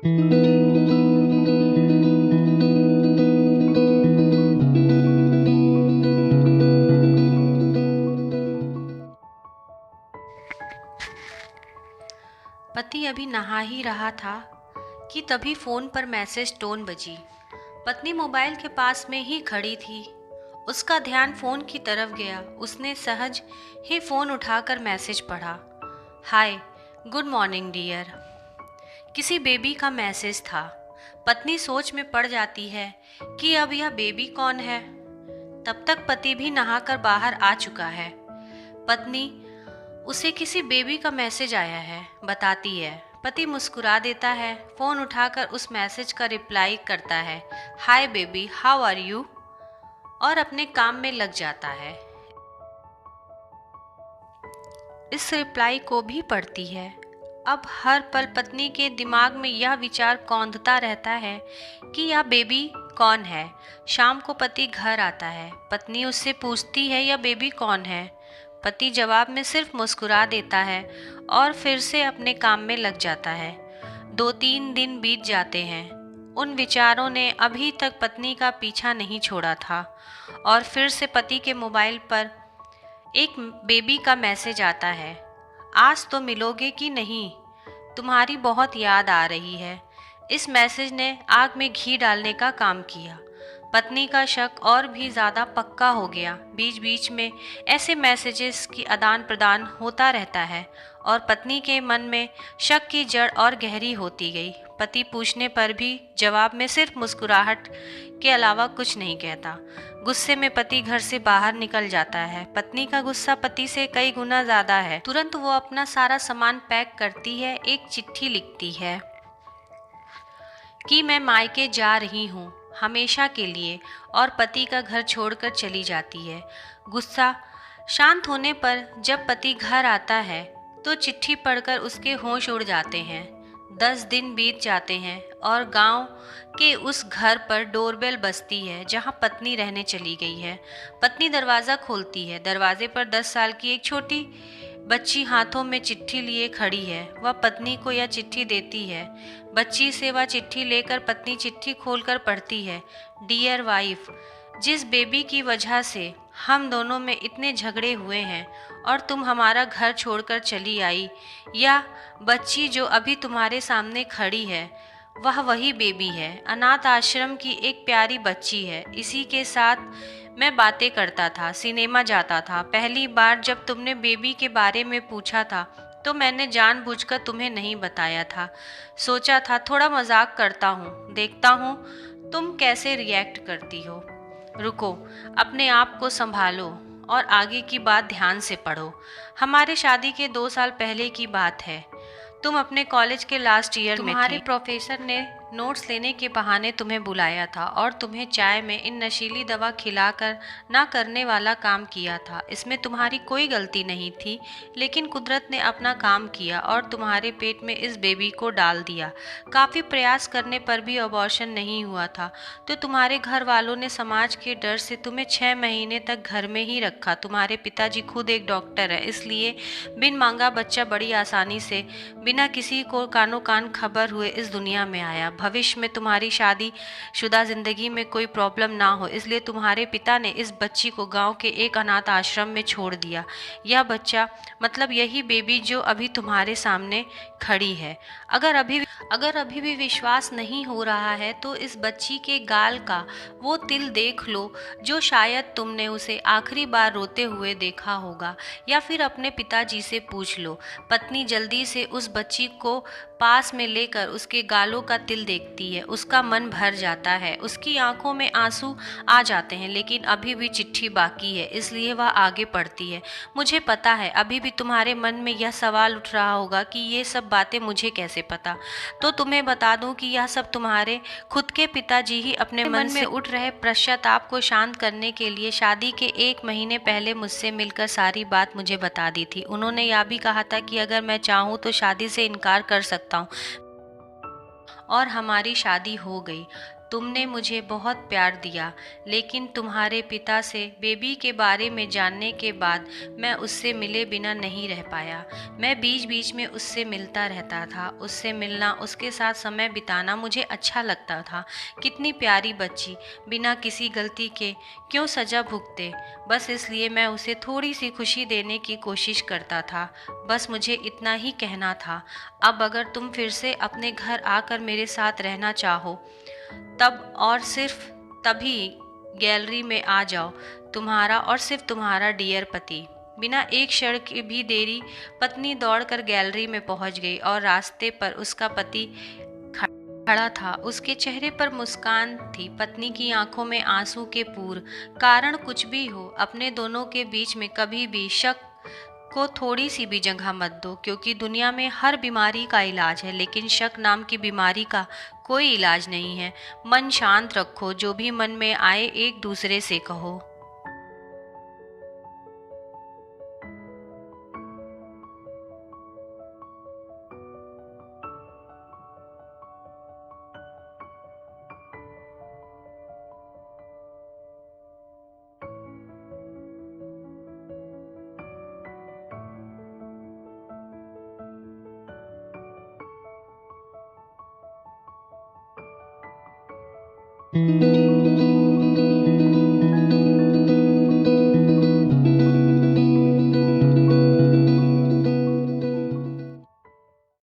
पति अभी नहा ही रहा था कि तभी फोन पर मैसेज टोन बजी। पत्नी मोबाइल के पास में ही खड़ी थी। उसका ध्यान फोन की तरफ गया। उसने सहज ही फोन उठाकर मैसेज पढ़ा। हाय, गुड मॉर्निंग डियर। किसी बेबी का मैसेज था। पत्नी सोच में पड़ जाती है कि अब यह बेबी कौन है। तब तक पति भी नहाकर बाहर आ चुका है। पत्नी उसे किसी बेबी का मैसेज आया है बताती है। पति मुस्कुरा देता है, फोन उठाकर उस मैसेज का रिप्लाई करता है, hi baby, how are you, और अपने काम में लग जाता है। इस रिप्लाई को भी पढ़ती है। अब हर पल पत्नी के दिमाग में यह विचार कौंधता रहता है कि यह बेबी कौन है। शाम को पति घर आता है। पत्नी उससे पूछती है, यह बेबी कौन है। पति जवाब में सिर्फ मुस्कुरा देता है और फिर से अपने काम में लग जाता है। 2-3 दिन बीत जाते हैं। उन विचारों ने अभी तक पत्नी का पीछा नहीं छोड़ा था और फिर से पति के मोबाइल पर एक बेबी का मैसेज आता है, आज तो मिलोगे कि नहीं, तुम्हारी बहुत याद आ रही है। इस मैसेज ने आग में घी डालने का काम किया। पत्नी का शक और भी ज़्यादा पक्का हो गया। बीच बीच में ऐसे मैसेजेस की आदान प्रदान होता रहता है और पत्नी के मन में शक की जड़ और गहरी होती गई। पति पूछने पर भी जवाब में सिर्फ मुस्कुराहट के अलावा कुछ नहीं कहता। गुस्से में पति घर से बाहर निकल जाता है। पत्नी का गुस्सा पति से कई गुना ज़्यादा है। तुरंत वो अपना सारा सामान पैक करती है, एक चिट्ठी लिखती है कि मैं मायके जा रही हूँ हमेशा के लिए, और पति का घर छोड़कर चली जाती है। गुस्सा शांत होने पर जब पति घर आता है तो चिट्ठी पढ़कर उसके होश उड़ जाते हैं। 10 दिन बीत जाते हैं और गांव के उस घर पर डोरबेल बजती है जहां पत्नी रहने चली गई है। पत्नी दरवाज़ा खोलती है। दरवाजे पर 10 साल की एक छोटी बच्ची हाथों में चिट्ठी लिए खड़ी है। वह पत्नी को यह चिट्ठी देती है। बच्ची से वह चिट्ठी लेकर पत्नी चिट्ठी खोलकर पढ़ती है, डियर वाइफ, जिस बेबी की वजह से हम दोनों में इतने झगड़े हुए हैं और तुम हमारा घर छोड़कर चली आई, यह बच्ची जो अभी तुम्हारे सामने खड़ी है वह वही बेबी है। अनाथ आश्रम की एक प्यारी बच्ची है। इसी के साथ मैं बातें करता था, सिनेमा जाता था। पहली बार जब तुमने बेबी के बारे में पूछा था तो मैंने जानबूझकर तुम्हें नहीं बताया था। सोचा था थोड़ा मजाक करता हूँ, देखता हूँ तुम कैसे रिएक्ट करती हो। रुको, अपने आप को संभालो और आगे की बात ध्यान से पढ़ो। हमारे शादी के 2 साल पहले की बात है। तुम अपने कॉलेज के लास्ट ईयर में तुम्हारे प्रोफेसर ने नोट्स लेने के बहाने तुम्हें बुलाया था और तुम्हें चाय में इन नशीली दवा खिलाकर ना करने वाला काम किया था। इसमें तुम्हारी कोई गलती नहीं थी, लेकिन कुदरत ने अपना काम किया और तुम्हारे पेट में इस बेबी को डाल दिया। काफ़ी प्रयास करने पर भी अबॉर्शन नहीं हुआ था, तो तुम्हारे घर वालों ने समाज के डर से तुम्हें 6 महीने तक घर में ही रखा। तुम्हारे पिताजी खुद एक डॉक्टर है, इसलिए बिन मांगा बच्चा बड़ी आसानी से बिना किसी को कानो कान खबर हुए इस दुनिया में आया। भविष्य में तुम्हारी शादी शुदा जिंदगी में कोई प्रॉब्लम ना हो, इसलिए तुम्हारे पिता ने इस बच्ची को गांव के एक अनाथ आश्रम में छोड़ दिया। यह बच्चा मतलब यही बेबी जो अभी तुम्हारे सामने खड़ी है। अगर अभी भी विश्वास नहीं हो रहा है तो इस बच्ची के गाल का वो तिल देख लो जो शायद तुमने उसे आखिरी बार रोते हुए देखा होगा, या फिर अपने पिताजी से पूछ लो। पत्नी जल्दी से उस बच्ची को पास में लेकर उसके गालों का तिल देखती है। उसका मन भर जाता है, उसकी आंखों में आंसू आ जाते हैं, लेकिन अभी भी चिट्ठी बाकी है, इसलिए वह आगे पढ़ती है। मुझे पता है अभी भी तुम्हारे मन में यह सवाल उठ रहा होगा कि ये सब बातें मुझे कैसे पता, तो तुम्हें बता दूं कि यह सब तुम्हारे खुद के पिताजी ही अपने मन में उठ रहे पश्चाताप को शांत करने के लिए शादी के 1 महीने पहले मुझसे मिलकर सारी बात मुझे बता दी थी। उन्होंने यह भी कहा था कि अगर मैं चाहूँ तो शादी से इनकार कर सकता हूँ, और हमारी शादी हो गई। तुमने मुझे बहुत प्यार दिया, लेकिन तुम्हारे पिता से बेबी के बारे में जानने के बाद मैं उससे मिले बिना नहीं रह पाया। मैं बीच बीच में उससे मिलता रहता था। उससे मिलना, उसके साथ समय बिताना मुझे अच्छा लगता था। कितनी प्यारी बच्ची, बिना किसी गलती के क्यों सजा भुगते। बस इसलिए मैं उसे थोड़ी सी खुशी देने की कोशिश करता था। बस मुझे इतना ही कहना था। अब अगर तुम फिर से अपने घर आकर मेरे साथ रहना चाहो, तब और सिर्फ तभी गैलरी में आ जाओ। तुम्हारा और सिर्फ तुम्हारा डियर पति। बिना एक क्षण की भी देरी पत्नी दौड़कर गैलरी में पहुंच गई और रास्ते पर उसका पति खड़ा था। उसके चेहरे पर मुस्कान थी, पत्नी की आंखों में आंसू के पूर। कारण कुछ भी हो, अपने दोनों के बीच में कभी भी शक को थोड़ी सी भी जगह मत दो, क्योंकि दुनिया में हर बीमारी का इलाज है, लेकिन शक नाम की बीमारी का कोई इलाज नहीं है। मन शांत रखो, जो भी मन में आए एक दूसरे से कहो।